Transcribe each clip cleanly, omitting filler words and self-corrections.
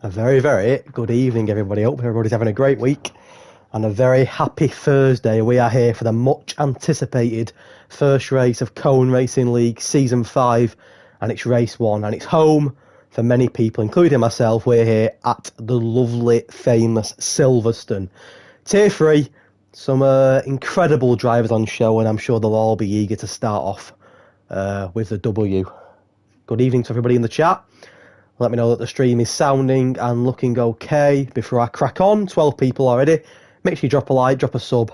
A very, very good evening, everybody. Hope everybody's having a great week and a very happy Thursday. We are here for the much anticipated first race of Cone Racing League Season 5, and it's race 1, and it's home for many people, including myself. We're here at the lovely, famous Silverstone. Tier 3, some incredible drivers on show, and I'm sure they'll all be eager to start off with the W. Good evening to everybody in the chat. Let me know that the stream is sounding and looking okay before I crack on. 12 people already. Make sure you drop a like, drop a sub,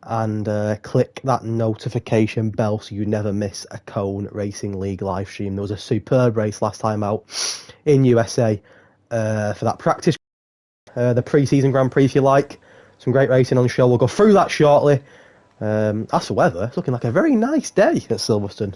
and click that notification bell so you never miss a Cone Racing League live stream. There was a superb race last time out in USA for that practice, the pre-season Grand Prix, if you like. Some great racing on the show. We'll go through that shortly. As for weather, it's looking like a very nice day at Silverstone.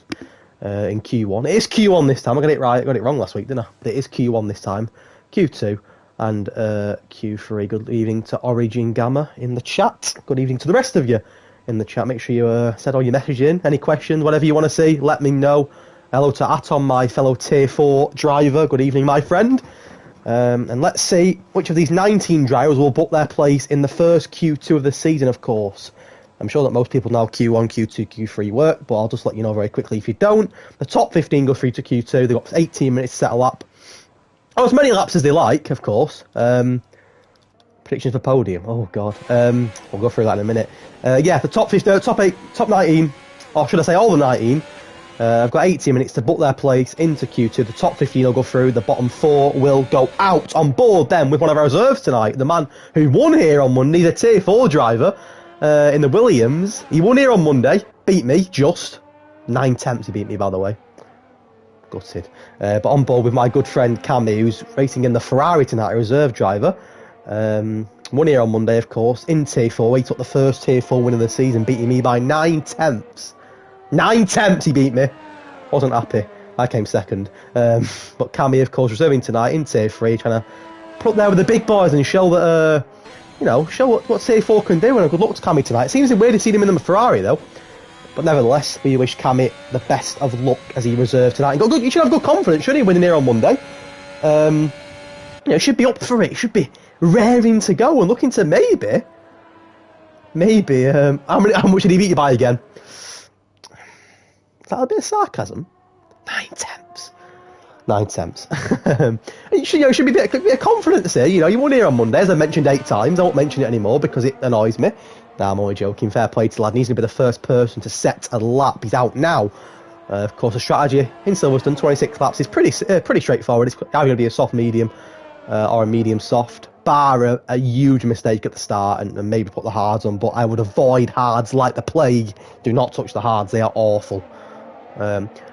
In Q1. It is Q1 this time. I got it right. I got it wrong last week, didn't I? It is Q1 this time. Q2 and Q3. Good evening to Origin Gamma in the chat. Good evening to the rest of you in the chat. Make sure you send all your messages in. Any questions, whatever you want to see, let me know. Hello to Atom, my fellow Tier 4 driver. Good evening, my friend. And let's see which of these 19 drivers will book their place in the first Q2 of the season, of course. I'm sure that most people know Q1, Q2, Q3 work, but I'll just let you know very quickly if you don't. The top 15 go through to Q2. They've got 18 minutes to set a lap. Oh, as many laps as they like, of course. Predictions for podium. Oh, God. We'll go through that in a minute. Yeah, the top 15, top 8, top 19, or should I say all the 19, I've got 18 minutes to book their place into Q2. The top 15 will go through. The bottom 4 will go out. On board then with one of our reserves tonight. The man who won here on Monday, the Tier 4 driver. In the Williams, he won here on Monday, beat me, just 9/10 he beat me, by the way, gutted, but on board with my good friend Cammy, who's racing in the Ferrari tonight, a reserve driver, won here on Monday, of course, in Tier 4, he took the first Tier 4 win of the season, beating me by 9/10, 9/10 he beat me, wasn't happy, I came second, but Cammy, of course, reserving tonight in Tier 3, trying to put up there with the big boys and show that, show what Tier 4 can do, and a good luck to Cammy tonight. It seems weird to see him in the Ferrari, though. But nevertheless, we wish Cammy the best of luck as he reserved tonight. And you should have good confidence, shouldn't he, winning here on Monday? Should be up for it. Should be raring to go and looking to maybe, how much did he beat you by again? Is that a bit of sarcasm? 9/10. 9/10. You should be a bit of confidence here. You won here on Monday, as I mentioned 8 times. I won't mention it anymore because it annoys me. Nah, I'm only joking. Fair play to the lad. He's going to be the first person to set a lap. He's out now. Of course, the strategy in Silverstone, 26 laps, is pretty straightforward. It's either going to be a soft medium or a medium soft. bar a huge mistake at the start and maybe put the hards on, but I would avoid hards like the plague. Do not touch the hards, they are awful.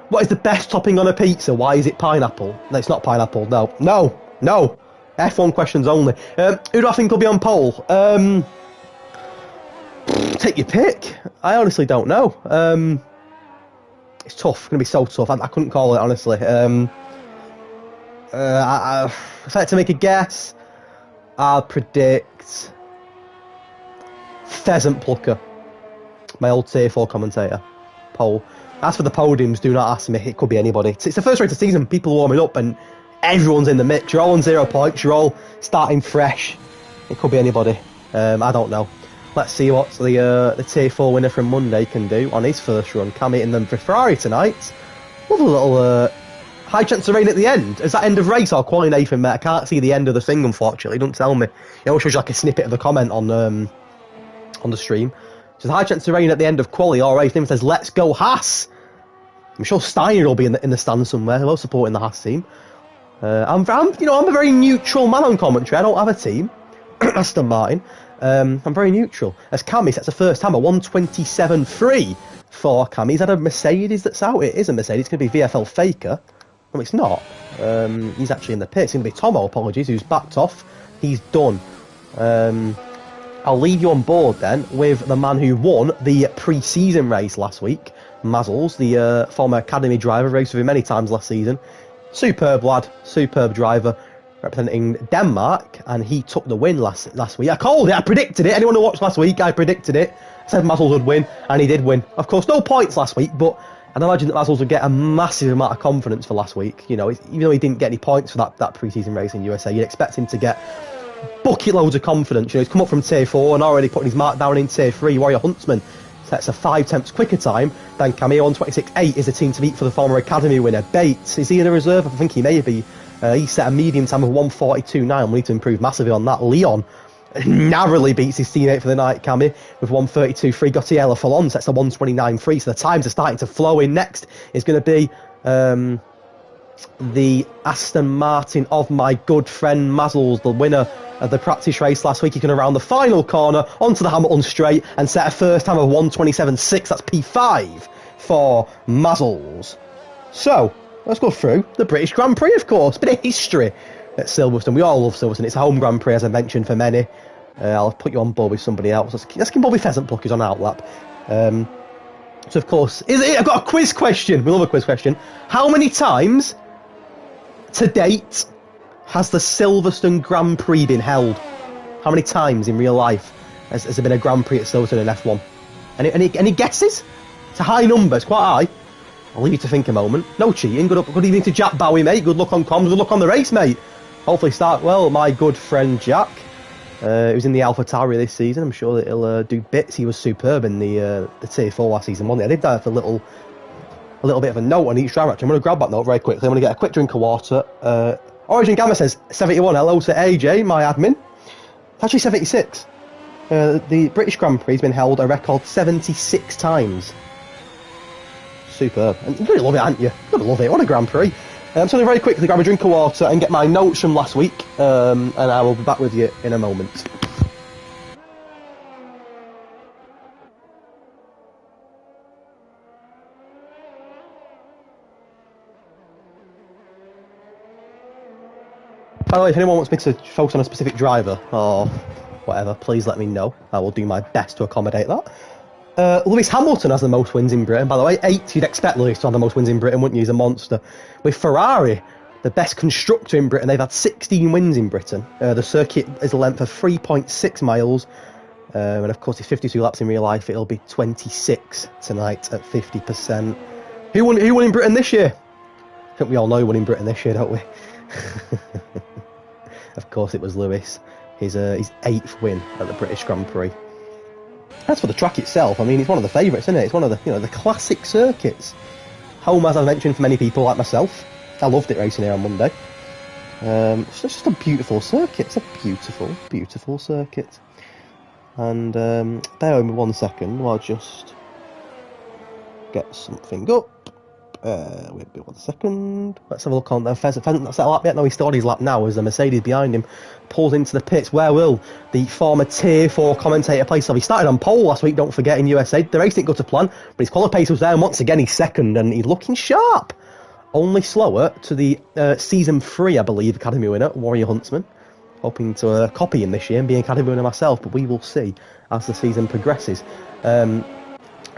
What is the best topping on a pizza? Why is it pineapple? No, it's not pineapple. No. F1 questions only. Who do I think will be on pole? Take your pick. I honestly don't know. It's tough. It's going to be so tough. I couldn't call it, honestly. If I had to make a guess, I'll predict Pheasant Plucker, my old Tier 4 commentator. Pole. As for the podiums, do not ask me. It could be anybody. It's the first race of the season. People are warming up and everyone's in the mix. You're all on 0 points. You're all starting fresh. It could be anybody. I don't know. Let's see what the Tier 4 winner from Monday can do on his first run. Cammy in them for Ferrari tonight. With a little high chance of rain at the end. Is that end of race or quali, Nathan, mate? I can't see the end of the thing, unfortunately. Don't tell me. It always shows you like a snippet of the comment on the stream. So there's a high chance of rain at the end of quali or race. Nathan says, let's go Haas. I'm sure Steiner will be in the stand somewhere. Hello, supporting the Haas team. I'm a very neutral man on commentary. I don't have a team. Aston Martin. I'm very neutral. As Cammy sets a first time, a 127.3 for Cammy. He's had a Mercedes that's out. It is a Mercedes. It's going to be VFL Faker. No, it's not. He's actually in the pits. It's going to be Tomo, apologies, who's backed off. He's done. I'll leave you on board then with the man who won the pre-season race last week, Mazzles, the former academy driver, raced with him many times last season. Superb lad, superb driver, representing Denmark, and he took the win last week. I called it, I predicted it. Anyone who watched last week, I predicted it. I said Mazzles would win, and he did win. Of course, no points last week, but I'd imagine that Mazzles would get a massive amount of confidence for last week. You know, even though he didn't get any points for that pre-season race in USA, you'd expect him to get bucket loads of confidence. You know, he's come up from Tier 4 and already putting his mark down in Tier 3. Warrior Huntsman sets a 5 tenths quicker time than Camille. 126.8 is the team to beat for the former academy winner. Bates, is he in a reserve? I think he may be. He set a medium time of 142.9. We need to improve massively on that. Leon narrowly beats his teammate for the night, Cammy, with 132.3. Gautiella Fallon sets a 129.3. So the times are starting to flow in. Next is going to be the Aston Martin of my good friend Mazzles, the winner of the practice race last week. He can around the final corner onto the Hamilton straight and set a first time of 127.6. That's P5 for Mazzles. So let's go through the British Grand Prix, of course. Bit of history at Silverstone. We all love Silverstone. It's a home Grand Prix, as I mentioned, for many. I'll put you on board with somebody else. Let's keep Bobby Pheasant Pluckers on outlap. So, of course, I've got a quiz question. We love a quiz question. How many times to date has the Silverstone Grand Prix been held? How many times in real life has there been a Grand Prix at Silverstone in F1? Any guesses? It's a high number. It's quite high. I'll leave you to think a moment. No cheating. Good evening to Jack Bowie, mate. Good luck on comms. Good luck on the race, mate. Hopefully start well. My good friend Jack, who's in the AlphaTauri this season. I'm sure that he'll do bits. He was superb in the Tier 4 last season, wasn't he? I did that for a little bit of a note on each driver, actually. I'm going to grab that note very quickly. I'm going to get a quick drink of water. Origin Gamma says 71. Hello to AJ, my admin. It's actually 76. The British Grand Prix has been held a record 76 times. Superb. And you're going to love it, aren't you? You're going to love it. What a Grand Prix. So very quickly grab a drink of water and get my notes from last week, and I will be back with you in a moment. By the way, if anyone wants me to focus on a specific driver or whatever, please let me know. I will do my best to accommodate that. Lewis Hamilton has the most wins in Britain, by the way. 8. You'd expect Lewis to have the most wins in Britain, wouldn't you? He's a monster. With Ferrari, the best constructor in Britain, they've had 16 wins in Britain. The circuit is a length of 3.6 miles. And of course, it's 52 laps in real life. It'll be 26 tonight at 50%. Who won in Britain this year? I think we all know who won in Britain this year, don't we? Of course, it was Lewis. His 8th win at the British Grand Prix. As for the track itself, I mean, it's one of the favourites, isn't it? It's one of the, the classic circuits. Home, as I mentioned, for many people like myself. I loved it racing here on Monday. It's just a beautiful circuit. It's a beautiful, beautiful circuit. And bear with me 1 second while I just get something up. Wait 1 second. Let's have a look on there. Pheasant not set a lap yet. No, he's still on his lap now as the Mercedes behind him pulls into the pits. Where will the former Tier 4 commentator place off? He started on pole last week, don't forget, in USA. The race didn't go to plan, but his quality pace was there, and once again he's second, and he's looking sharp. Only slower to the Season 3, I believe, Academy winner, Warrior Huntsman. Hoping to copy him this year and be an Academy winner myself, but we will see as the season progresses.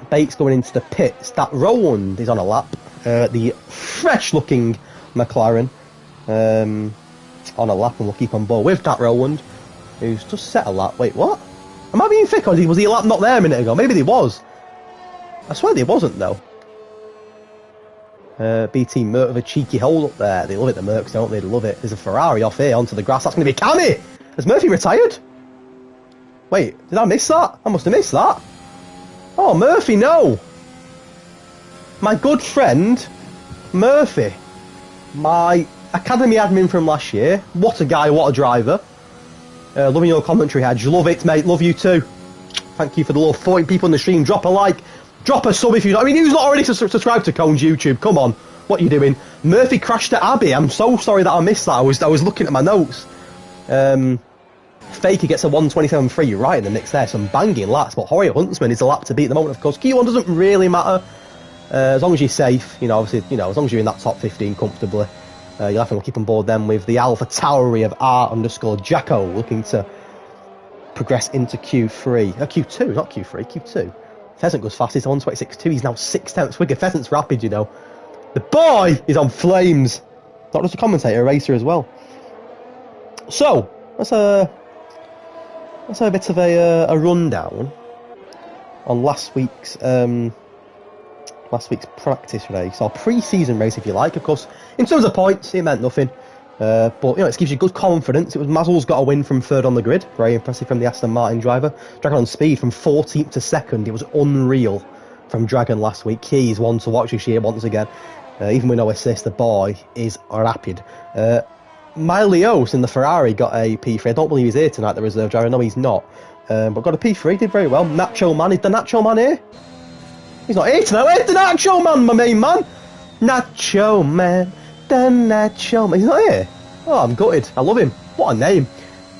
Bates going into the pits. That Roland is on a lap. The fresh-looking McLaren on a lap, and we'll keep on board with that Roland, who's just set a lap. Wait, what? Am I being thick, or was he a lap not there a minute ago? Maybe he was. I swear he wasn't, though. BT Merc with a cheeky hole up there. They love it, the Mercs, don't they? They love it. There's a Ferrari off here onto the grass. That's going to be Cammy! Has Murphy retired? Wait, did I miss that? I must have missed that. Oh, Murphy, no! My good friend, Murphy. My Academy admin from last year. What a guy, what a driver. Loving your commentary, Hedge. Love it, mate. Love you too. Thank you for the love. 40 people in the stream. Drop a like. Drop a sub if you don't. I mean, who's not already subscribed to Cone's YouTube? Come on. What are you doing? Murphy crashed at Abbey. I'm so sorry that I missed that. I was looking at my notes. Faker gets a 127.3. You're right in the mix there. Some banging laps. But Warrior Huntsman is a lap to beat at the moment, of course. Q1 doesn't really matter. As long as you're safe, you know, obviously, you know, as long as you're in that top 15 comfortably, you'll have to keep on board then with the Alpha Tauri of R_Jacko looking to progress into Q3. Q2, not Q3, Q2. Pheasant goes fast, he's on 126.2, he's now 6/10 quicker. Pheasant's rapid, you know. The boy is on flames. Not just a commentator, a racer as well. So, let's have a bit of a rundown on last week's practice race, or pre-season race if you like. Of course, in terms of points, it meant nothing. But, you know, it gives you good confidence. It was Mazel's got a win from third on the grid. Very impressive from the Aston Martin driver. Dragon on speed from 14th to second. It was unreal from Dragon last week. He's one to watch this year once again. Even with no assist, the boy is rapid. Milios in the Ferrari got a P3. I don't believe he's here tonight, the reserve driver. No, he's not. But got a P3, did very well. Nacho Man, is the Nacho Man here? He's not here tonight. Where's the Nacho Man, my main man? Nacho Man. The Nacho Man. He's not here. Oh, I'm gutted. I love him. What a name.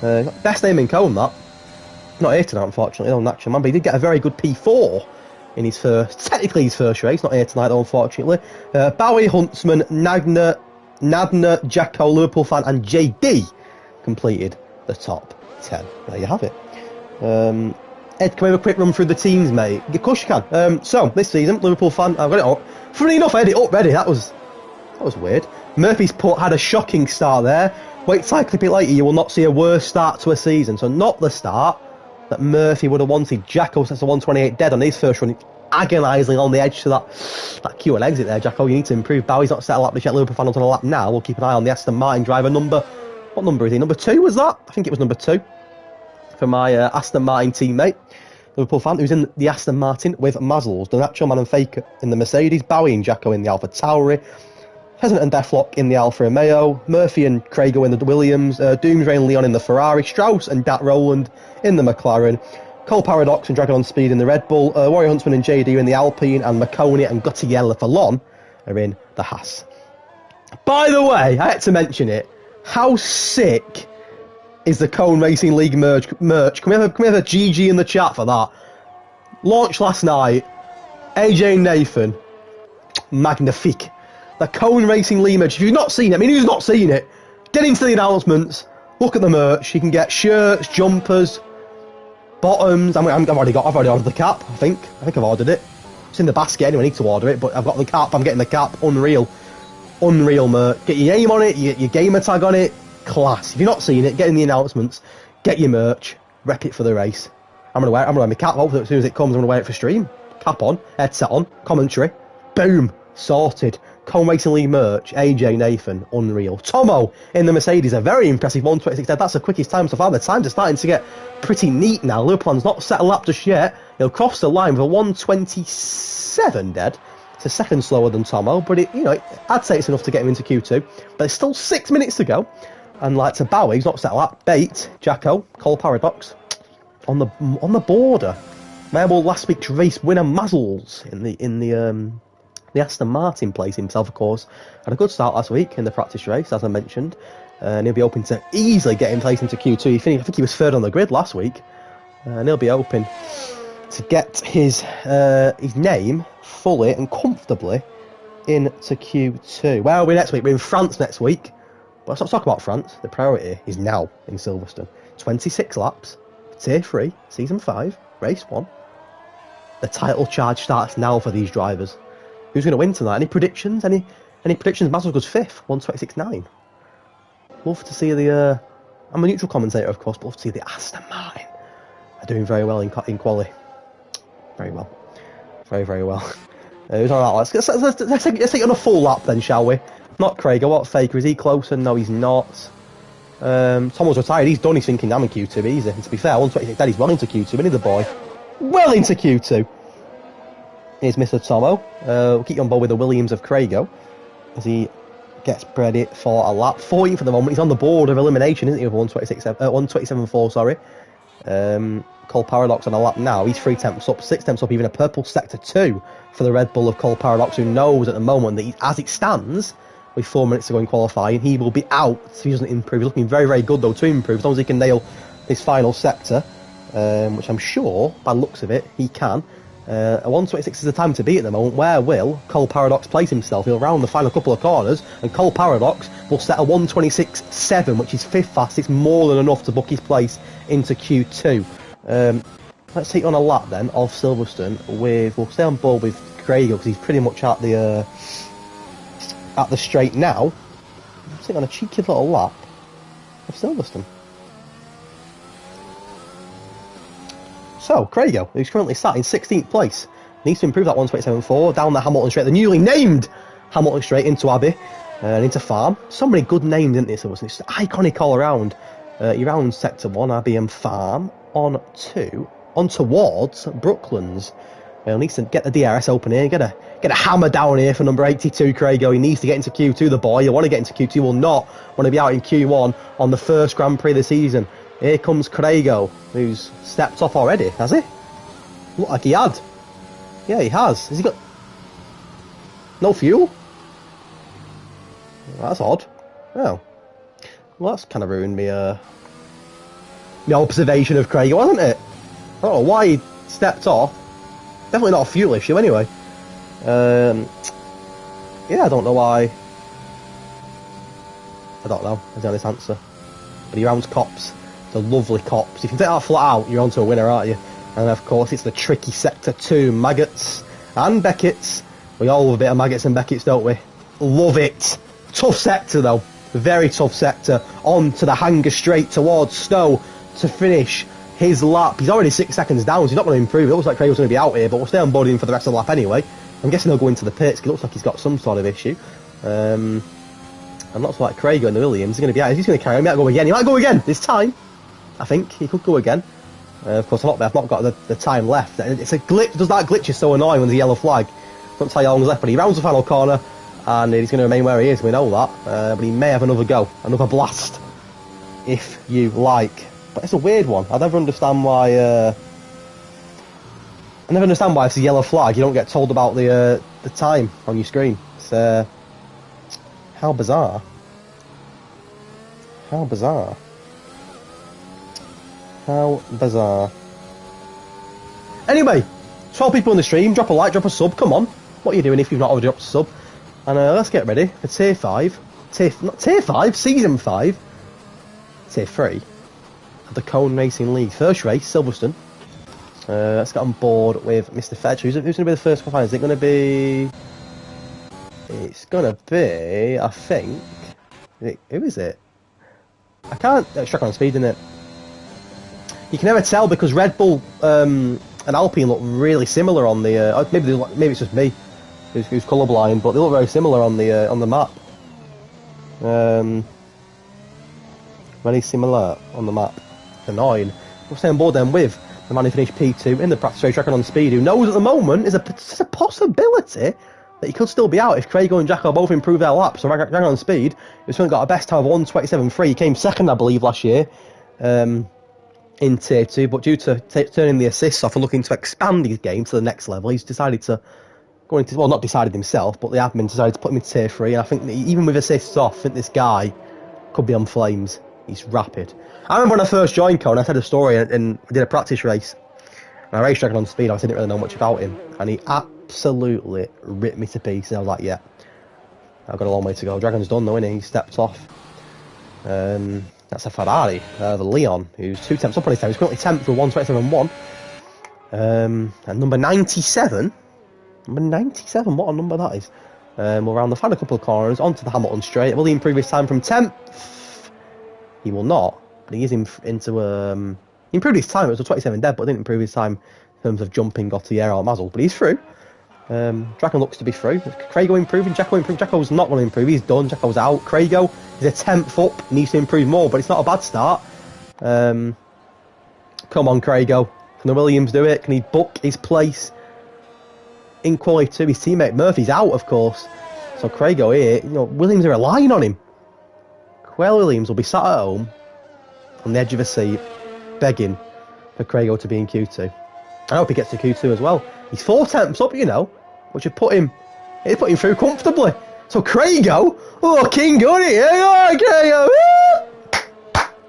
Best name in Cone, that. Not here tonight, unfortunately. No, Nacho Man. But he did get a very good P4 in his technically his first race. Not here tonight, though, unfortunately. Bowie, Huntsman, Nadner, Jacko, Liverpool fan, and JD completed the top 10. There you have it. Ed, can we have a quick run through the teams, mate? Of course you can. So, this season, Liverpool fan, I've got it up. Funny enough, I had it up ready. That was weird. Murphy's Put had a shocking start there. Wait till I clip it later, you will not see a worse start to a season. So, not the start that Murphy would have wanted. Jacko sets a 128 dead on his first run, agonising on the edge to that Q1 exit there. Jacko, you need to improve. Bowie's not set a lap to check. Liverpool fan on a lap now. We'll keep an eye on the Aston Martin driver. What number is he? Number 2 was that? I think it was number 2 for my Aston Martin teammate. Liverpool fan who's in the Aston Martin with Mazel's, the Nacho Man and Faker in the Mercedes, Bowie and Jacko in the Alpha Tauri, Pheasant and Deathlock in the Alfa Romeo, Murphy and Craigo in the Williams, Doomsray and Leon in the Ferrari, Strauss and Dat Roland in the McLaren, Cole Paradox and Dragon on Speed in the Red Bull, Warrior Huntsman and JD in the Alpine, and McConey and Guttiella for Lon are in the Haas. By the way, I had to mention it, how sick is the Cone Racing League merch? Can we have a GG in the chat for that? Launched last night. AJ Nathan. Magnifique. The Cone Racing League merch. If you've not seen it, I mean, who's not seen it? Get into the announcements. Look at the merch. You can get shirts, jumpers, bottoms. I've already ordered the cap, I think I've ordered it. It's in the basket anyway, I need to order it, but I've got the cap, I'm getting the cap. Unreal merch. Get your name on it, your gamer tag on it. Class. If you've not seen it, get in the announcements, get your merch, rep it for the race. I'm gonna wear my cap. Hopefully as soon as it comes, I'm gonna wear it for stream. Cap on, headset on, commentary, boom, sorted. Cone Racing League merch, AJ Nathan, unreal. Tomo in the Mercedes, a very impressive 126 dead. That's the quickest time so far. The times are starting to get pretty neat now. Liverpool's not set a lap just yet. He'll cross the line with a 127 dead. It's a second slower than Tomo, but I'd say it's enough to get him into Q2. But there's still 6 minutes to go. And like to Bowie, he's not set a lap. Bait, Jacko, Cole Paradox on the border. Where will last week's race winner Mazel's in the The Aston Martin plays himself, of course, had a good start last week in the practice race, as I mentioned, and he'll be hoping to easily get him placed into Q2. I think he was third on the grid last week, and he'll be hoping to get his name fully and comfortably into Q2. Where are we next week? We're in France next week. But let's not talk about France. The priority is now in Silverstone. 26 laps, Tier 3, Season 5, Race 1. The title charge starts now for these drivers. Who's going to win tonight? Any predictions? Any predictions? Mazda goes 5th, 126.9. Love to see the... I'm a neutral commentator, of course, but love to see the Aston Martin are doing very well in quali. Very well. Very, very well. Who's on that? Let's take it on a full lap then, shall we? Not Craig. What faker? Is he closer? No, he's not. Tom was retired. He's done. He's thinking, I'm in Q2 easy. And to be fair, 126 dead. He's well into Q2. Isn't he, the boy? Well into Q2. Here's Mr. Tomo. We'll keep you on board with the Williams of Craigo as he gets ready for a lap. 14th for the moment. He's on the board of elimination, isn't he, with 127.4, sorry. Cole Paradox on a lap now. He's 3 tenths up, 6 tenths up, even a purple sector 2 for the Red Bull of Cole Paradox, who knows at the moment that as it stands, with 4 minutes to go in qualifying, he will be out if he doesn't improve. He's looking very, very good, though, to improve, as long as he can nail his final sector, which I'm sure, by the looks of it, he can. A 126 is the time to beat at the moment. Where will Cole Paradox place himself? He'll round the final couple of corners, and Cole Paradox will set a 126.7, which is 5th fast. It's more than enough to book his place into Q2. Let's take on a lap then of Silverstone we'll stay on board with Craigo because he's pretty much at the straight now. Let's take on a cheeky little lap of Silverstone. So, Craigo, who's currently sat in 16th place, needs to improve that 127.4 down the Hamilton Straight, the newly named Hamilton Straight into Abbey and into Farm. So many good names, isn't there, Silverstone? It's iconic all around. He rounds Sector 1, Abbey and Farm, on towards Brooklands. He needs to get the DRS open here, get a hammer down here for number 82, Craigo. He needs to get into Q2, the boy. He'll want to get into Q2, he will not want to be out in Q1 on the first Grand Prix of the season. Here comes Craigo, who's stepped off already, has he? Looked like he had. Yeah, he has. Has he got no fuel? That's odd. Oh. Well, that's kind of ruined me, my observation of Craigo, wasn't it? I don't know why he stepped off. Definitely not a fuel issue, anyway. Yeah, I don't know why. I don't know. Is the honest answer. But he rounds Cops. The lovely Cops. If you can take that flat out, you're onto a winner, aren't you? And of course, it's the tricky Sector 2. Maggots and Beckett's. We all love a bit of Maggots and Beckett's, don't we? Love it. Tough sector, though. Very tough sector. On to the hanger straight towards Stowe to finish his lap. He's already 6 seconds down, so he's not going to improve. It looks like Craig's going to be out here, but we'll stay on board him for the rest of the lap anyway. I'm guessing he'll go into the pits, because it looks like he's got some sort of issue. And looks like Craig and the Williams are going to be out. He's going to carry on. He might go again. He might go again this time. I think he could go again. Of course, I've not got the time left. It's a glitch. Does that glitch is so annoying when there's a yellow flag. Don't tell you how long is left, but he rounds the final corner, and he's going to remain where he is. We know that, but he may have another go, another blast, if you like. But it's a weird one. I never understand why. It's a yellow flag. You don't get told about the time on your screen. It's how bizarre. How bizarre. How bizarre. Anyway, 12 people in the stream. Drop a like, drop a sub. Come on. What are you doing if you've not already dropped a sub? And let's get ready for Tier 5. Not Tier 5, Season 5. Tier 3 of the Cone Racing League. First race, Silverstone. Let's get on board with Mr. Fetch. Who's going to be the first qualifier? Is it going to be... It's going to be, I think... Who is it? I can't... It's Track on Speed, isn't it? You can never tell because Red Bull and Alpine look really similar on the... maybe it's just me who's colourblind, but they look very similar on the map. Very similar on the map. Annoying. We'll stay on board then with the man who finished P2 in the practice race Track on Speed, who knows at the moment is a possibility that he could still be out if Craigo and Jacko both improve their laps. So Track on Speed, who's got a best time of 1:27.3. He came second, I believe, last year. In Tier 2, but due to turning the assists off and looking to expand his game to the next level, he's decided to going to, well, not decided himself, but the admin decided to put him in tier 3, and I think that even with assists off, I think this guy could be on flames. He's rapid. I remember when I first joined Cone, I said a story, and we did a practice race, and I raced Dragon on speed. I didn't really know much about him, and he absolutely ripped me to pieces. I was like, yeah, I've got a long way to go. Dragon's done though, innit? He stepped off. That's a Ferrari, the Leon, who's 2 temps up on his time. He's currently 10th for 127.1. And number 97, what a number that is. We'll round the final couple of corners, onto the Hamilton straight. Will he improve his time from 10th? He will not, but he is into, he improved his time. It was a 27 dead, but didn't improve his time in terms of jumping, Gautier or Mazel, but he's through. Dragon looks to be through. Craigo improving, Jacko improved. Jacko's not going to improve, he's done. Jacko's out. Craigo is a 10th up, needs to improve more, but it's not a bad start. Come on, Craigo. Can the Williams do it? Can he book his place in quality 2? His teammate Murphy's out, of course. So Craigo here, Williams are relying on him. Quail Williams will be sat at home on the edge of a seat, begging for Craigo to be in Q2. I hope he gets to Q2 as well. He's 4 temps up, which would put him through comfortably. So Craigo, King Gunny, Craigo,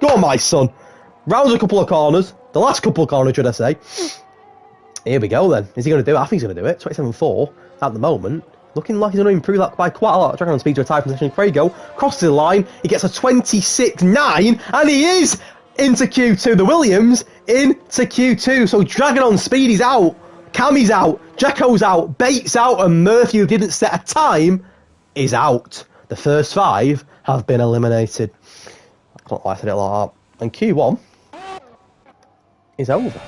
go on, my son. Rounds a couple of corners, the last couple of corners, should I say. Here we go then. Is he going to do it? I think he's going to do it. 27.4 at the moment. Looking like he's going to improve that by quite a lot. Dragon on speed to a tie position. Craigo crosses the line. He gets a 26.9, and he is into Q2. The Williams into Q2. So Dragon on speed is out. Cammy's out. Jacko's out. Bates out. And Murphy, who didn't set a time, is out. The first 5 have been eliminated. I don't know why I said it like that. And Q1 is over.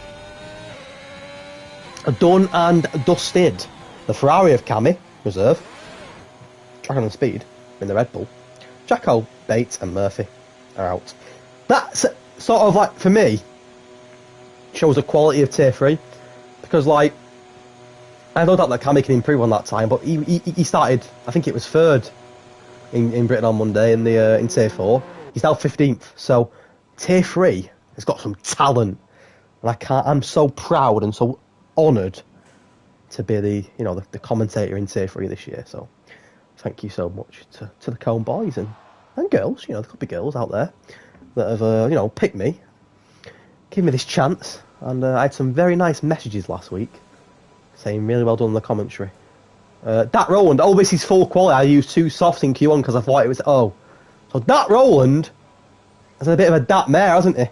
Done and dusted. The Ferrari of Cammy, reserve. Dragon on speed in the Red Bull. Jacko, Bates and Murphy are out. That's sort of like, for me, shows the quality of tier 3. Because, like, I know that Cammy can improve on that time, but he started, I think it was 3rd in Britain on Monday in tier 4. He's now 15th. So tier 3 has got some talent. And I'm so proud and so honoured to be the commentator in tier 3 this year. So thank you so much to the Cone boys and girls. There could be girls out there that have picked me, give me this chance. And I had some very nice messages last week saying really well done in the commentary. Dat Roland, this is full quality. I used 2 softs in Q1 because I thought it was so Dat Roland has a bit of a dat mare, hasn't he?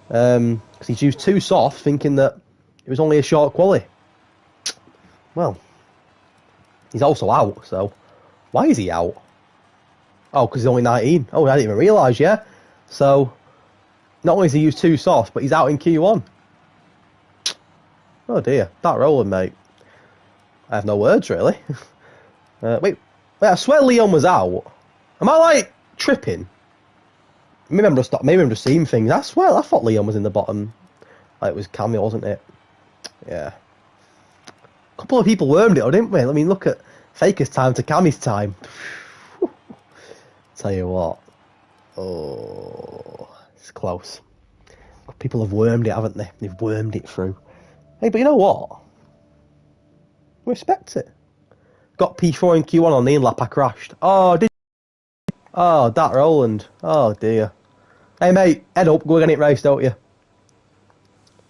Because he's used 2 softs thinking that it was only a short quali. Well, he's also out, so why is he out? Oh, because he's only 19. Oh, I didn't even realise, yeah? So, not only has he used 2 softs, but he's out in Q1. Oh dear, that Roland, mate. I have no words, really. Wait, I swear Leon was out. Am I, like, tripping? Maybe I'm just seeing things. I swear, I thought Leon was in the bottom. Like, it was Cammy, wasn't it? Yeah. A couple of people wormed it, didn't we? I mean, look at Faker's time to Cammy's time. Tell you what. Oh, it's close. People have wormed it, haven't they? They've wormed it through. Hey, but you know what? Respect it. Got P4 in Q1 on the in-lap, I crashed. Oh, did you? Oh, that Roland. Oh, dear. Hey, mate, head up, go get it race, don't you?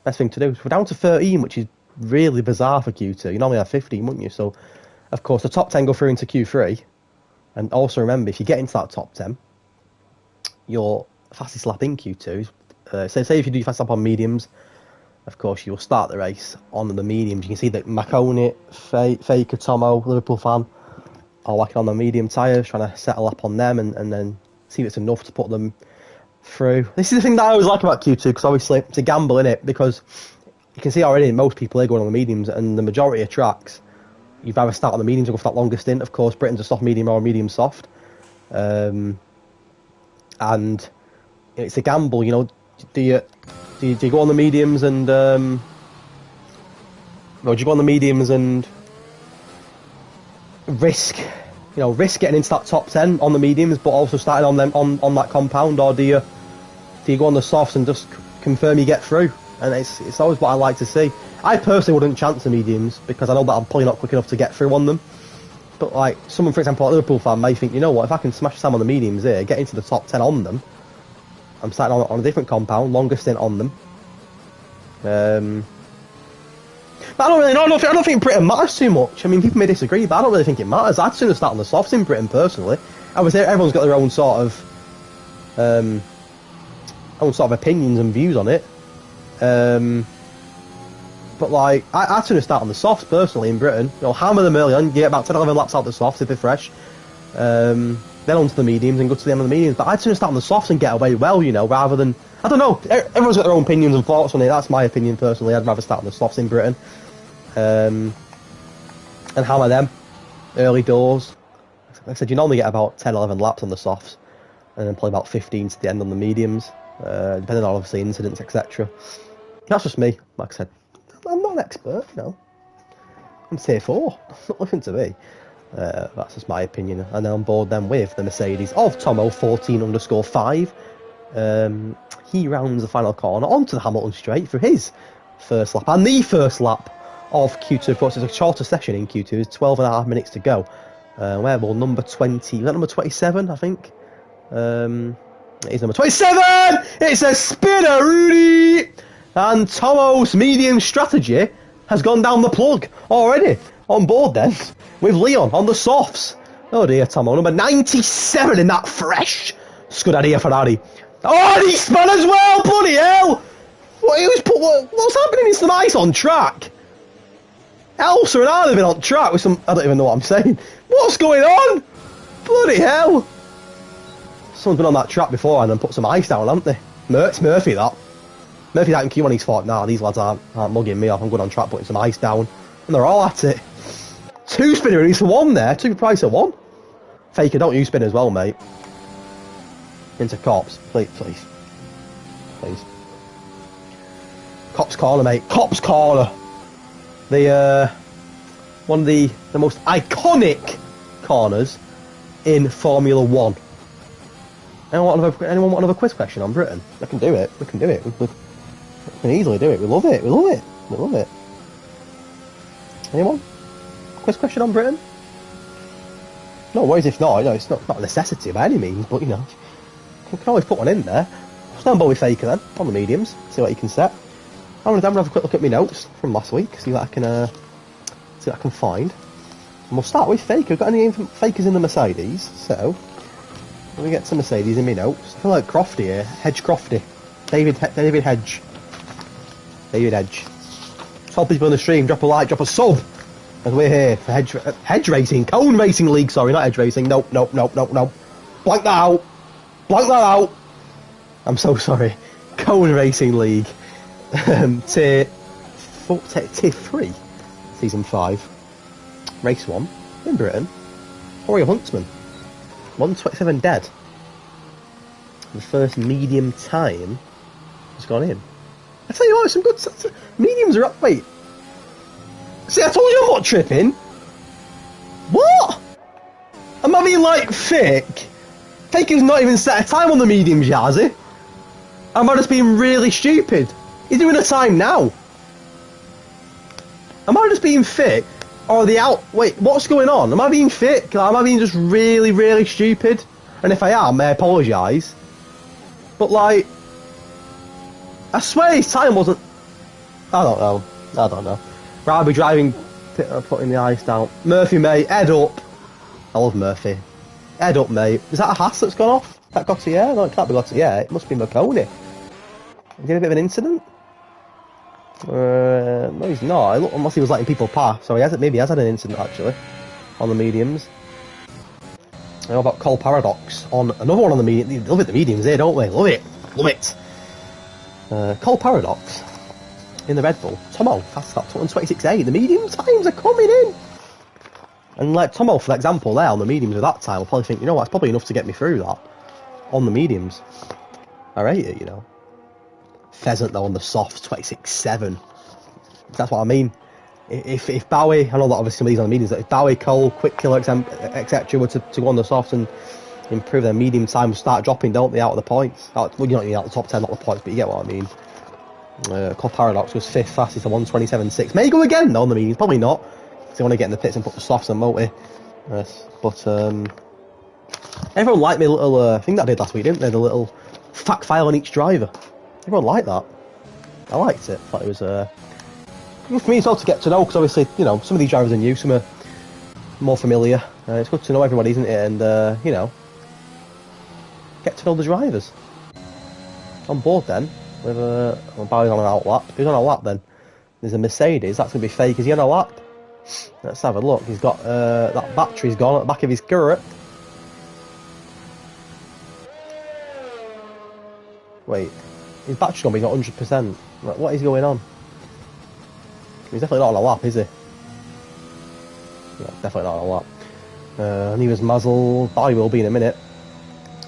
Best thing to do. We're down to 13, which is really bizarre for Q2. You normally have 15, wouldn't you? So, of course, the top 10 go through into Q3. And also remember, if you get into that top 10, your fastest lap in Q2, say if you do fast lap on mediums, of course, you'll start the race on the mediums. You can see that Maconi, Faker, Tomo, Liverpool fan, are working on the medium tyres, trying to settle up on them and then see if it's enough to put them through. This is the thing that I always like about Q2, because obviously it's a gamble, innit? Because you can see already most people are going on the mediums, and the majority of tracks, you've either start on the mediums or go for that longer stint. Of course, Britain's a soft medium or a medium soft. And it's a gamble, do you go on the mediums and do you go on the mediums and risk getting into that top 10 on the mediums, but also starting on them on that compound, or do you go on the softs and just confirm you get through? And it's always what I like to see. I personally wouldn't chance the mediums because I know that I'm probably not quick enough to get through on them. But like someone, for example, like a Liverpool fan may think, you know what, if I can smash Sam on the mediums here, get into the top 10 on them, I'm starting on a different compound, longer stint on them. But I don't really know. I don't think Britain matters too much. I mean, people may disagree, but I don't really think it matters. I'd sooner start on the softs in Britain personally. Obviously, everyone's got their own sort of opinions and views on it. But like, I'd sooner start on the softs personally in Britain. You know, hammer them early on, you get about 10-11 laps out the softs if they're fresh. Then onto the mediums and go to the end of the mediums. But I'd sooner start on the softs and get away well, you know, rather than... I don't know, everyone's got their own opinions and thoughts on it. That's my opinion personally. I'd rather start on the softs in Britain. And hammer them early doors. Like I said, you normally get about 10-11 laps on the softs and then play about 15 to the end on the mediums, depending on obviously incidents, etc. That's just me. Like I said, I'm not an expert, you know. I'm tier 4. Not listen to me. That's just my opinion. And then on board then with the Mercedes of Tomo14_5. He rounds the final corner onto the Hamilton straight for his first lap, and the first lap of Q2. Of course, it's a shorter session in Q2. There's 12.5 minutes to go. Where will number 20? Is that number 27? I think. It is number 27. It's a spinner, Rudy, and Tomo's medium strategy has gone down the plug already. On board then with Leon on the softs. Oh dear, Tomo, number 97 in that fresh Scuderia Ferrari. Oh, he spun as well, bloody hell! What's happening? It's some ice on track. Elsa and I have been on track with some... I don't even know what I'm saying. What's going on? Bloody hell. Someone's been on that track before and then put some ice down, haven't they? It's Murphy, that. Murphy's out in Q1, he's thought, nah, these lads aren't mugging me off. I'm good on track putting some ice down. And they're all at it. 2 spinner release for 1 there. 2 price of 1. Faker, don't use spin as well, mate. Into Cops, please. Cops corner, mate. Cops corner. The one of the most iconic corners in Formula 1. Anyone want another quiz question on Britain? I can do it. We can do it. We can easily do it. We love it. We love it. We love it. Anyone? Quiz question on Britain? No worries if not. You know, it's not a necessity by any means, but you know. You can always put one in there. Stand by with Faker then, on the mediums, see what you can set. I'm gonna have a quick look at my notes from last week, see what I can find. And we'll start with Faker. Got any Fakers in the Mercedes? So let me get some Mercedes in my notes. I feel like Crofty here, Hedge Crofty, David Hedge. 12 people on the stream, drop a like, drop a sub, as we're here for Hedge Racing, Cone Racing League. Sorry, not Hedge Racing. Nope. Blank that out. I'm so sorry. Cone Racing League. Tier 3, Season 5. Race 1 in Britain. Oriel Huntsman. 127 dead. The first medium time has gone in. I tell you what, some good mediums are up. Wait. See, I told you I'm not tripping. What? Am I being like fake? Faker's not even set a time on the mediums yet, has he? Am I just being really stupid? He's doing a time now. Am I just being fake? Or are they out? Wait, what's going on? Am I being fake? Am I being just really, really stupid? And if I am, I apologise. But like, I swear his time wasn't... I don't know. Right, I'll be driving, putting the ice down. Murphy, mate, head up. I love Murphy. Head up, mate. Is that a Haas that's gone off? That Gautier? No, it can't be Gautier. It must be Marconi. Is he had a bit of an incident? No, he's not. Unless he was letting people pass. So maybe he has had an incident, actually, on the mediums. I know about Cole Paradox on another one on the medium. They love it, the mediums here, don't they? Love it. Cole Paradox in the Red Bull. Tomo, fast stop, 26.8. The medium times are coming in. And like Tomo, for example, there on the mediums at that time, will probably think, you know what, it's probably enough to get me through that. On the mediums. I rate it, you know. Pheasant though on the softs, 26.7. That's what I mean. If Bowie, I know that obviously some of these on the mediums, if Bowie, Cole, Quick Killer, etc. were to go on the softs and improve their medium time, start dropping, don't they, out of the points? Well, you're not even out of the top 10, not the points, but you get what I mean. Called Paradox was 5th fastest at 1:27.6. May go again though on the mediums, probably not. Because they want to get in the pits and put the softs on, won't he? But everyone liked my little thing that I did last week, didn't they? The little fact file on each driver. Everyone liked that. I liked it. Thought it was good for me as well to get to know, because obviously, you know, some of these drivers are new, some are more familiar. It's good to know everybody, isn't it? And you know, get to know the drivers. On board then, with Bowie's on an out lap. If he's on a lap then, there's a Mercedes. That's going to be fake. Is he on a lap? Let's have a look. He's got that battery's gone at the back of his turret. Wait, his battery's gone, but he's not 100%. What is going on? He's definitely not on a lap, is he? Yeah, definitely not on a lap. And he was muzzled. Bowie will be in a minute.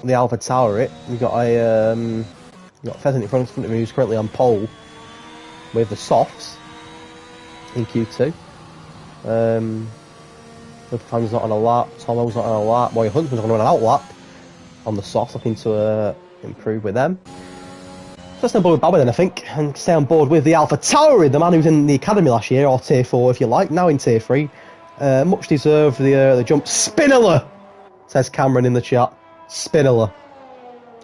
The Alpha Tower, we've got a got Pheasant in front of him who's currently on pole with the softs in Q2. Fan's not on a lap. Tomo's not on a lap. Boy Huntsman's going to run an out lap on the softs, looking to improve with them. So let's on board with Bowie then, I think, and stay on board with the Alpha Tauri, the man who's in the academy last year, or Tier 4 if you like, now in Tier 3. Much deserved the jump. Spinella, says Cameron in the chat. Spinella.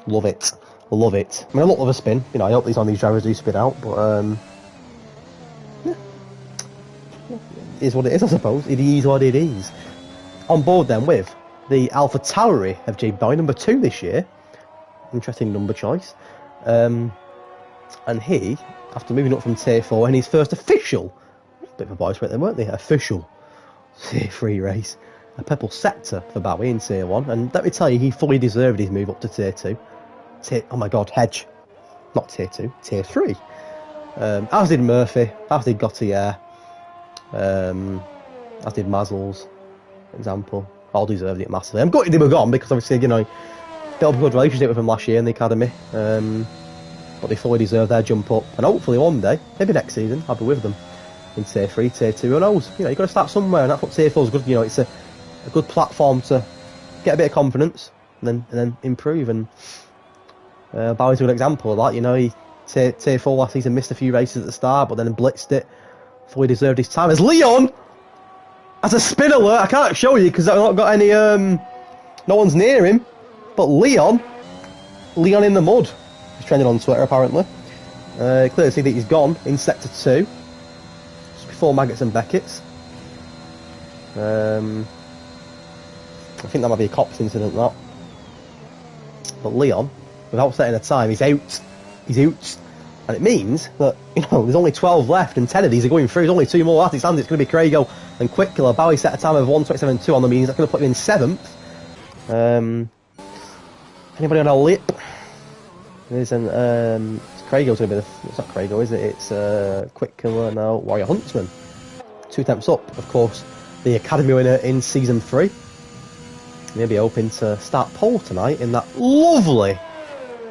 Love it. Love it. I mean, I love a spin. You know, I hope these drivers do spin out, but yeah. It is what it is, I suppose. It is what it is. On board then with the Alpha Tauri of J. Bowie, number 2 this year. Interesting number choice. And he, after moving up from Tier 4 in his first official, bit of a voice right there, weren't they? Official Tier 3 race. A purple sector for Bowie in Tier 1. And let me tell you, he fully deserved his move up to Tier 2. Oh my god, Hedge. Not Tier 2, Tier 3. As did Murphy, as did Gautier, as did Mazzles, for example. All deserved it massively. I'm gutted they were gone, because obviously, you know, built a good relationship with him last year in the academy. But they fully deserve their jump up. And hopefully one day, maybe next season, I'll be with them in Tier 3, Tier 2, who knows? You know, you've got to start somewhere, and that's what Tier 4 is good. You know, it's a good platform to get a bit of confidence and then improve. And Bowie's a good example of that. You know, he Tier 4 last season, missed a few races at the start, but then blitzed it. Fully deserved his time. As Leon, as a spin alert, I can't show you because I've not got any, no one's near him. But Leon in the mud. He's trending on Twitter apparently. Clearly see that he's gone in Sector 2. Just before Maggots and Beckett's. I think that might be a cops incident, that. But Leon, without setting a time, he's out. He's out. And it means that, you know, there's only 12 left and 10 of these are going through. There's only 2 more at his hands. It's going to be Craigo and Quick Killer. Bowie set a time of 1:27.2 on the means. That's going to put him in 7th. Anybody on a lip? There's an, Craigo's going to be the... It's not Craigo, is it? It's Quick Killer now. Warrior Huntsman. 2 attempts up, of course. The Academy winner in Season 3. Maybe hoping to start pole tonight in that lovely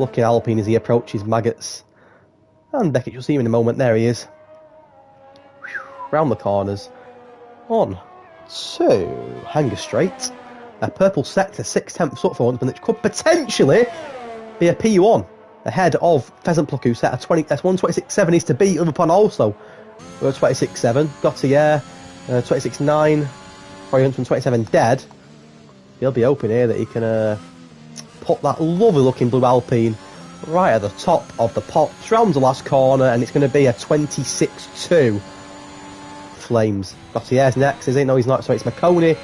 looking Alpine as he approaches Maggots. And Beckett, you'll see him in a moment. There he is. Round the corners. On to Hanger Straight. A purple sector, 6/10 up for Huntsman, which could potentially be a P1 ahead of Pheasant Pluck, who set a 1:26.7 is to beat Liverpool also. We're 26.7. Gautier, 26.9. Roy Huntsman, 27 dead. He'll be hoping here that he can put that lovely looking blue Alpine right at the top of the pot. Rounds the last corner, and it's going to be a 26.2. Flames. Gautier's next, is it? No, he's not. So it's McConey,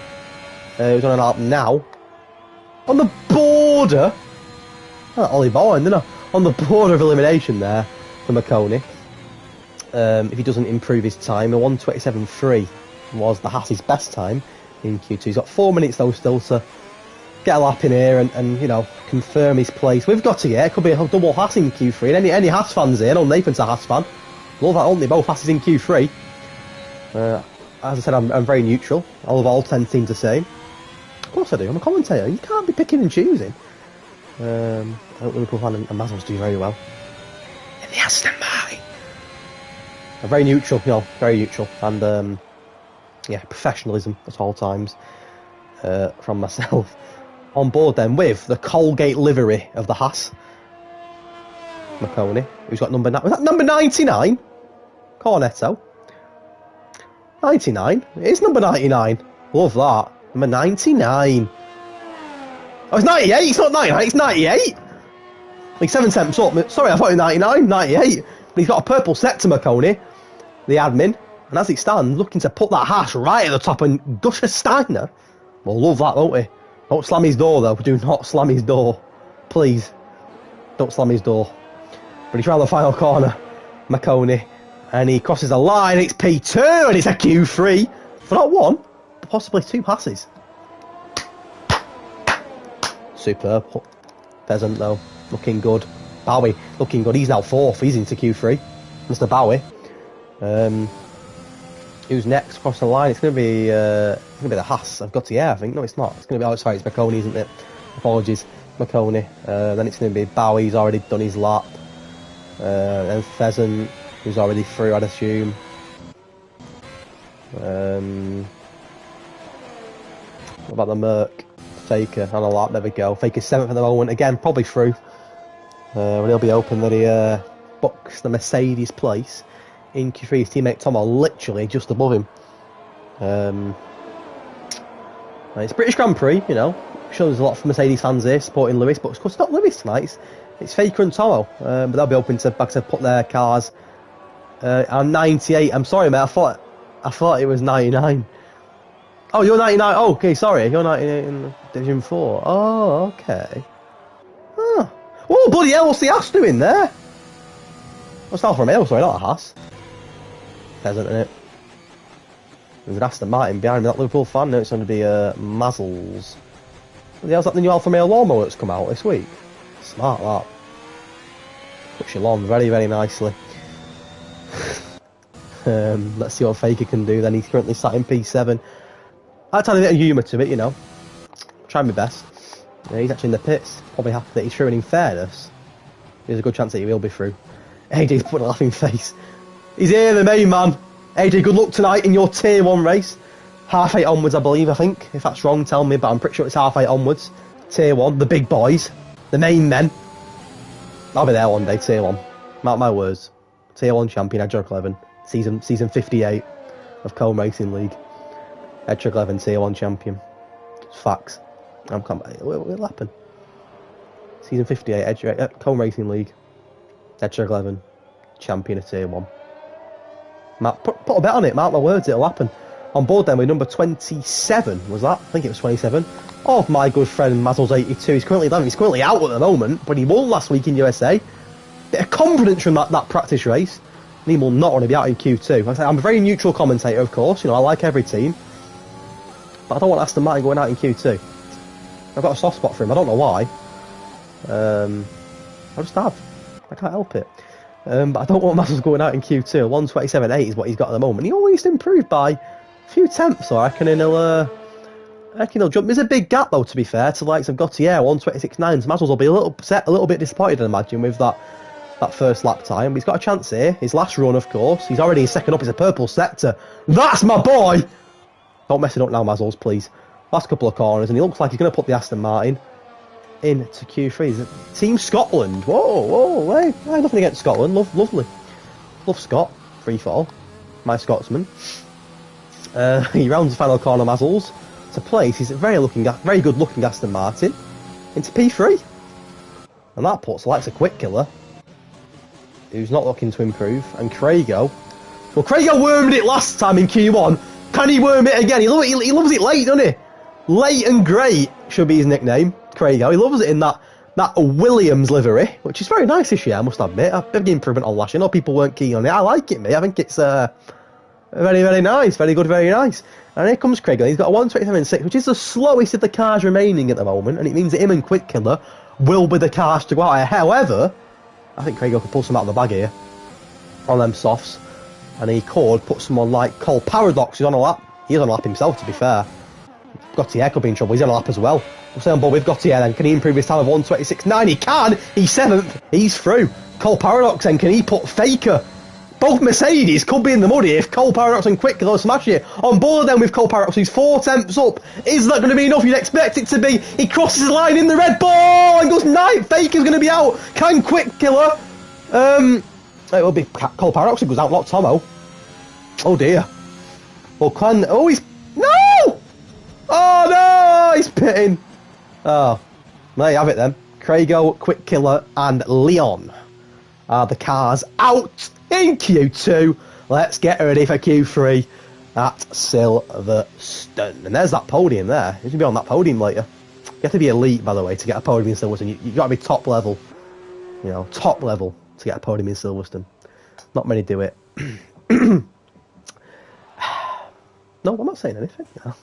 who's on an Alp now. On the border. Ollie Bowen, didn't I? On the border of elimination there for McConey. If he doesn't improve his time, a 1:27.3 was the Haas's best time in Q2. He's got 4 minutes though still to get a lap in here and you know, confirm his place. We've got to get, it could be a double Haas in Q3. And any Haas fans here, I know Nathan's a Haas fan. Love that, aren't they? Both Haas's in Q3. As I said, I'm very neutral. I love all 10 teams the same. Of course I do, I'm a commentator. You can't be picking and choosing. I hope Liverpool fan and Mazzles do very well. In the Aston Martin. I'm very neutral, you know, very neutral. And yeah, professionalism at all times from myself. On board then with the Colgate livery of the Haas. Marconi, who's got number 9. Was that number 99? Cornetto. 99? It is number 99. Love that. Number 99. Oh, it's 98. It's not 99. It's 98. Like 7 cents up. Sorry, I thought it was 99. 98. But he's got a purple sector, Marconi, the admin. And as it stands, looking to put that hash right at the top and Gusher Steiner. We'll love that, won't we? Don't slam his door, though. Do not slam his door. Please. Don't slam his door. But he's around the final corner, Marconi. And he crosses the line. It's P2 and it's a Q3. For not one, but possibly 2 passes. Superb. Pheasant, though. Looking good. Bowie, looking good. He's now 4th. He's into Q3. Mr. Bowie. Who's next across the line? It's going to be the Haas. I've got to, I think. No, it's not. It's going to be, sorry, it's Marconi, isn't it? Apologies, Marconi. Then it's going to be Bowie. He's already done his lap. And Pheasant, who's already through, I'd assume. What about the Merc? Faker on a lap. There we go. Faker's 7th at the moment. Again, probably through. When he'll be open that he books the Mercedes place. In Q3, his teammate Tom are literally just above him. It's British Grand Prix, you know. Sure, there's a lot of Mercedes fans here supporting Lewis, but of course it's not Lewis tonight. It's Faker and Tomo. But they'll be open to back to put their cars. I'm 98. I'm sorry, mate. I thought it was 99. Oh, you're 99. Oh, okay, sorry. You're 98 in Division 4. Oh, okay. Oh, oh bloody hell! What's the Haas doing there? What's Alfa Romeo? Sorry, not a Haas. Peasant, isn't it? There's an Aston Martin behind me, that Liverpool fan. No, it's going to be Mazzles. What the hell's that, the new Alfa Romeo lawnmower that's come out this week? Smart, that. Puts your lawn very, very nicely. Let's see what Faker can do then. He's currently sat in P7. I had to add a bit of humour to it, you know. Try my best. Yeah, he's actually in the pits. Probably happy that he's through, and in fairness, there's a good chance that he will be through. AJ's putting a laughing face. He's here, the main man. AJ, good luck tonight in your Tier 1 race. 8:30 onwards, I think. If that's wrong, tell me, but I'm pretty sure it's 8:30 onwards. Tier 1, the big boys. The main men. I'll be there one day, Tier 1. Mark my words. Tier 1 champion, Edge 11. Season 58 of Cone Racing League. Edge 11, Tier 1 champion. It's facts. What'll happen? Season 58, Cone Racing League. Edge 11, champion of Tier 1. Matt, put a bet on it, mark my words, it'll happen. On board then with number 27, was that? I think it was 27. Oh, my good friend Mazzles82. He's currently 11th. He's currently out at the moment, but he won last week in USA. Bit of confidence from that practice race. And he will not want to be out in Q2. Like I say, I'm a very neutral commentator, of course. You know, I like every team. But I don't want Aston Martin going out in Q2. I've got a soft spot for him. I don't know why. I just have. I can't help it. But I don't want Mazzles going out in Q2. 1:27.8 is what he's got at the moment. He always improved by a few tenths, I reckon, and he'll jump. There's a big gap, though, to be fair, to the likes of Gautier, 1:26.9. So Mazzles will be a little bit disappointed, I imagine, with that first lap time. But he's got a chance here. His last run, of course. He's already in second up. He's a purple sector. That's my boy! Don't mess it up now, Mazzles, please. Last couple of corners, and he looks like he's going to put the Aston Martin into Q3. Team Scotland. Whoa, hey, nothing against Scotland. Lovely. Love Scott. 3-4. My Scotsman. He rounds the final corner, Mazzles, to place his very good looking Aston Martin into P3. And that puts the likes of Quick Killer, who's not looking to improve, and Craigo. Well, Craigo wormed it last time in Q1. Can he worm it again? He loves it late, doesn't he? Late and great should be his nickname, Craigo. He loves it in that Williams livery, which is very nice this year, I must admit. A big improvement on last year. I know people weren't keen on it. I like it, mate. I think it's very, very nice. Very good, very nice. And here comes Craigo. He's got a 1:27.6, which is the slowest of the cars remaining at the moment, and it means that him and Quick Killer will be the cars to go out here. However, I think Craigo could pull some out of the bag here on them softs, and he could put someone like Cole Paradox, who's on a lap. He's on a lap himself, to be fair. Gautier could be in trouble. He's on a lap as well. We'll stay on board with Gautier then. Can he improve his time of 1:26.9? He can. He's 7th. He's through. Cole Paradox then. Can he put Faker? Both Mercedes could be in the muddy if Cole Paradox and Quick Killer smash it. On board then with Cole Paradox. He's 4 tenths up. Is that going to be enough? You'd expect it to be. He crosses the line in the red ball and goes 9th. Faker's going to be out. Can Quick Killer It will be Cole Paradox who goes out, not Tomo. Oh dear. Well, Clan. Oh, he's no. Oh no, he's pitting. Oh, there you have it then. Craigo, Quick Killer, and Leon are the cars out in Q2. Let's get ready for Q3 at Silverstone. And there's that podium there. He's going to be on that podium later. You have to be elite, by the way, to get a podium in Silverstone. You've got to be top level. You know, top level to get a podium in Silverstone. Not many do it. No, I'm not saying anything. No.